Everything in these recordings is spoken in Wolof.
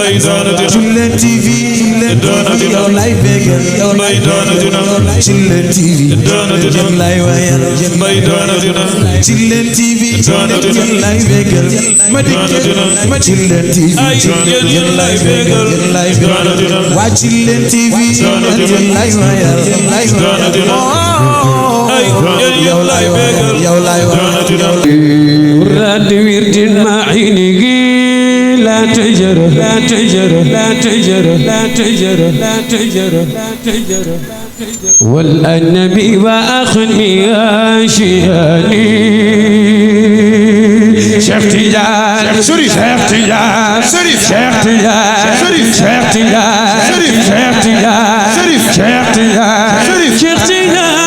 Chillen TV yow lay bégal yow lay Chillen TV yow lay wayal Chillen TV yow lay bégal ma Chillen TV yow lay bégal waa Chillen TV yow lay wayal yow lay bégal yow lay wayal rad wirdin ma aynigi لا تجر لا تجر لا تجر لا تجر لا تجر لا تجر والنبي وأخني أشياني شيخ تجار شيخ تجار شيخ تجار شيخ تجار شيخ تجار شيخ تجار شيخ تجار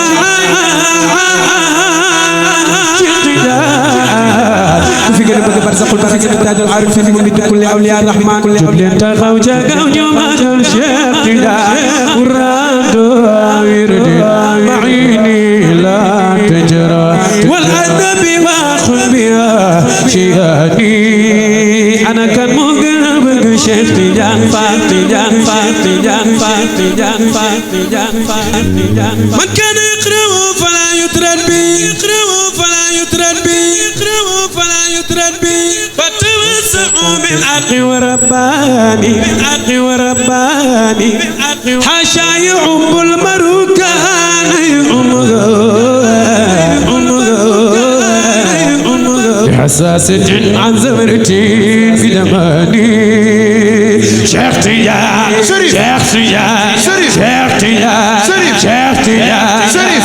في قلب برزق البركة تاج العارفين من كل أولياء الرحمن جبلين تخاو جاكاو جوما الشيخ تجار ورادو ورد معيني لا تجرى والأدب واخذ بها شيئاني أنا كان مقرب شيخ تجار فاتجان فاتجان فاتجان فاتجان فاتجان من كان يقرأ فلا يترد بي يقرأ فلا يترد بي يقرأ فلا يترد بي فتوسعوا بالحق ورباني بالحق ورباني حاشا يعب المروكان بحساسة عن زمرتي في دماني شيخ تجار شيخ تجار شيخ تجار شيخ تجار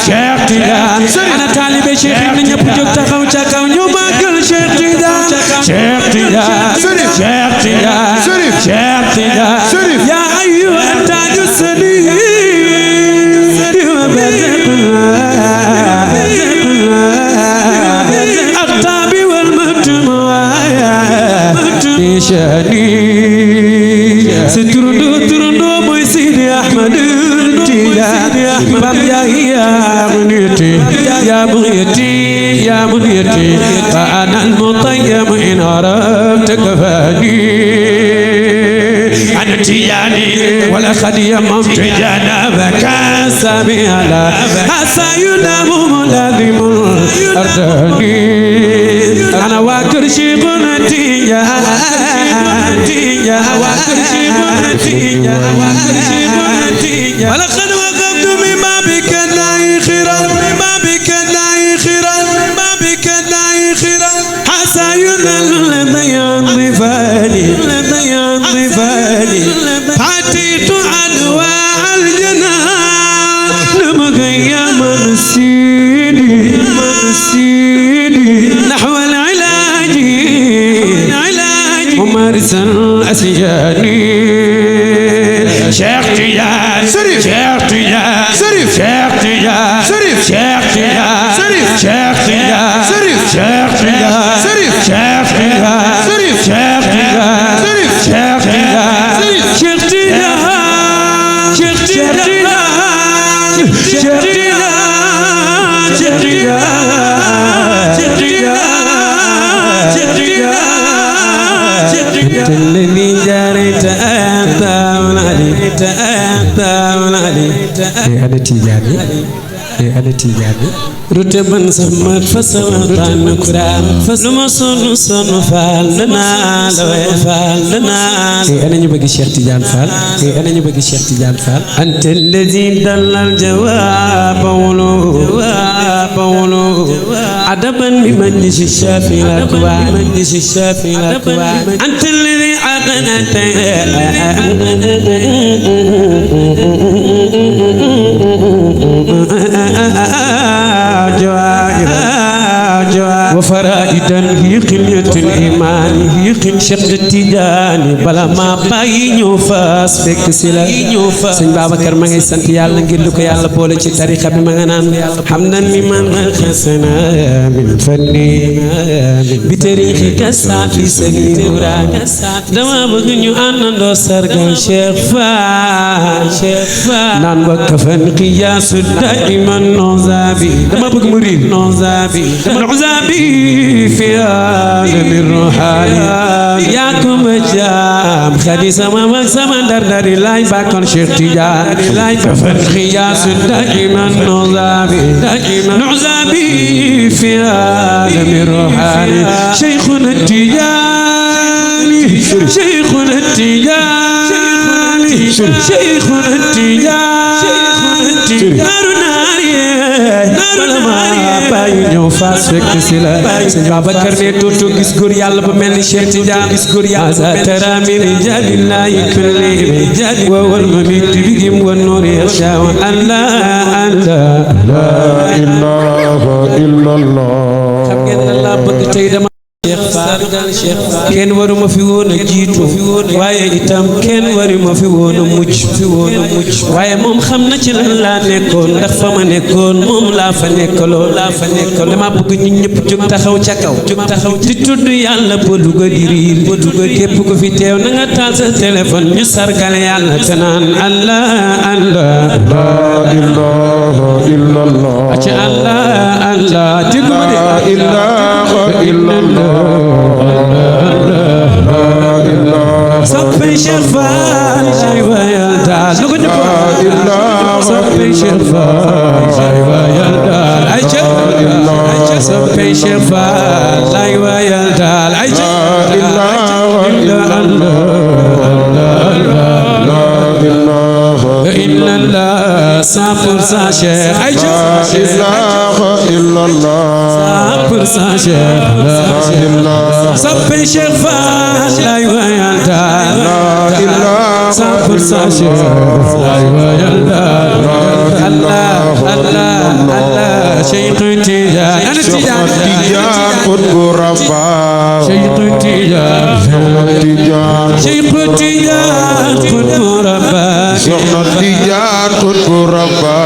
شيخ تجار أنا طالب شيخ من يبجوك تخاو تخاو نيوما قل شيخ تجار شيخ تجار شيخ تجار شيخ تجار يا أيها التاج السليم أغتابي والمجموعة شاني سترندو ترندو موي سيدي أحمد يا باب يا منيتي يا بغيتي يا منيتي فأنا المطيب إن عرفت كفاني أنا تياني ولا خدي ممت جنابك سامي على حسا ينام ملازم أرداني أنا واكر شيخنا تيا واكر شيخنا تيا واكر شيخنا تيا ولقد وقفت مما بك نايخرا مما بك نايخرا مما بك نايخرا حسا ينام ينظفاني ينظفاني فاتيت أنواع الجنان نمغي منسيني نحو العلاج ممارسا أسياني شيخ تجار شيخ تجار شيخ تجار شيخ تجار شيخ تجار شيخ تجار شيخ تجار شيخ تجار شيخ تجار شيخ تجار شيخ تجار الذي جريت أنت من علي أنا تجاري أنا تجاري رتبا سمت فسمتان كرام فلما صن فالنا لو فالنا أنا نبغي شيخ تجان فال أنا نبغي شيخ تجان فال أنت الذي دل الجواب بولو عدبا بمجلس الشافي الأكبر مجلس الشافي الأكبر أنت الذي عقنت وفرائدا في قلة الإيمان في قل شق التجاني بلا ما باي نيوفاس فيك سلا سن بابكر ما ngay sant yàlla ngir lu ko yàlla boole ci tariqa bi ma nga naan hamdan liman khasana min fanni bi tariqi kasafi sagira dama bëgg ñu àndandoo sargal Cheikh Fall naan wa kafan qiyas daiman nozabi dama bëgg mu riir nozabi في عالم الروحاني ياكم جام خدي سما سما در لاي باكون شيخ تجان فالخياس دائما نعزابي في عالم الروحاني شيخنا التجاني شيخنا التجاني شيخنا التجاني bayu ñëw faas fekk si la sëñ Babacar ne tuutu gis góor yàlla bu mel ni Cheikh Tidiane gis góor yàlla tara min jalillahi kulli wa wal mamit bihim wa nur yasha Allah Allah la ilaha illallah xam ngeen la bëgg tey dama kenn waruma fi woon a jiitu waaye itam kenn waruma fi woon a mucc waaye moom xam na ci lan laa nekkoon ndax fa ma nekkoon moom laa fa nekkaloo dama bëgg ñun ñëpp jóg taxaw ca kaw di tudd yàlla ba duga di riir képp ku fi teew na nga taal sa téléphone ñu sargal yàlla te naan Allah Allah la ilaha illallah aca Allah Allah la ilaha illallah صبي شفاء شيبا يلدال صبي شفاء شيبا يلدال صبي شفاء شيبا يلدال إلا الله صبر ساشر إلا الله صبر ساشر صبي شفاء شيبا يلدال صبر ساشر شيبا يلدال الله الله الله شيخ تيجان أنا تيجان قطب ربا شيخ تيجان شيخ تيجان قطب ربا شيخ تيجان قطب ربا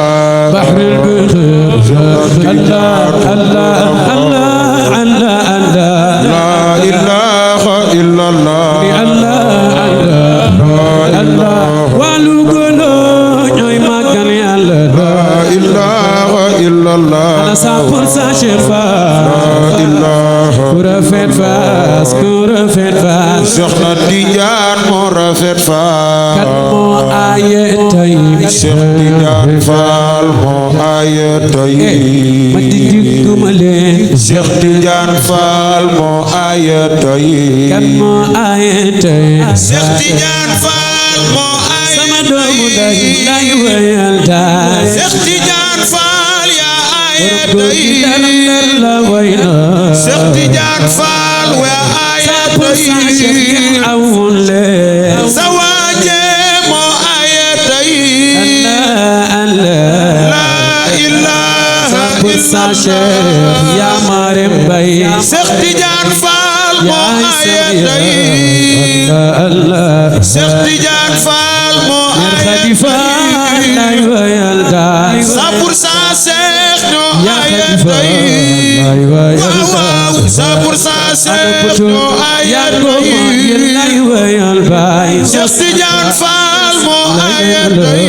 بحر البخير الله الله الله الله الله لا إله إلا الله الله الله والو قولو ñoy magal yàlla la ilaha illa allah ana sapul sa shefa la ilaha ku rafet fas soxna Tidiane moo rafet fas kat moo aaye tay Cheikh Tidiane Fall moo aaye tay ma di diguma leen Cheikh Tidiane Fall moo aaye tay kat moo aaye tay Cheikh Tidiane Fall moo aaye sama doomu day wayal tay Cheikh Tidiane Fall ya aaye tay la wayna Cheikh Tidiane Fall wa aaye tay awle sawaje moo aaye tay la ilaha illa Cheikh ya Marem Bay Cheikh Tidiane Fall moo aaye tay Allah Cheikh Tidiane Fall moo aaye tay lay wayal tay 100% Cheikh ñoo aaye tay waaw 100% Cheikh ñoo aaye tay lay wayal bay Cheikh Tidiane Fall moo aaye tay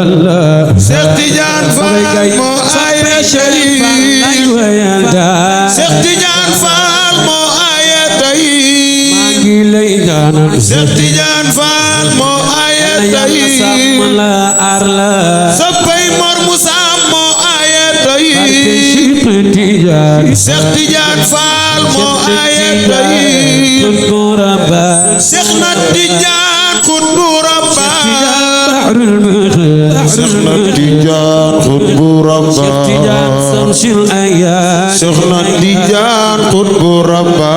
Allah Cheikh Tidiane Fall moo aaye tay lay wayal tay Cheikh Tidiane Fall moo aaye tay maa ngi lay ñaanal Cheikh Tidiane Fall moo aaye tay la arla soppay Mor Moussa moo aaye tay Cheikh Tidiane Fall moo aaye tay Qutbu Rabba Cheikh na Tidiane Qutbu Rabba Cheikh na Tidiane Qutbu Rabba Cheikh Tidiane Samsul Ayat Cheikh na Tidiane Qutbu Rabba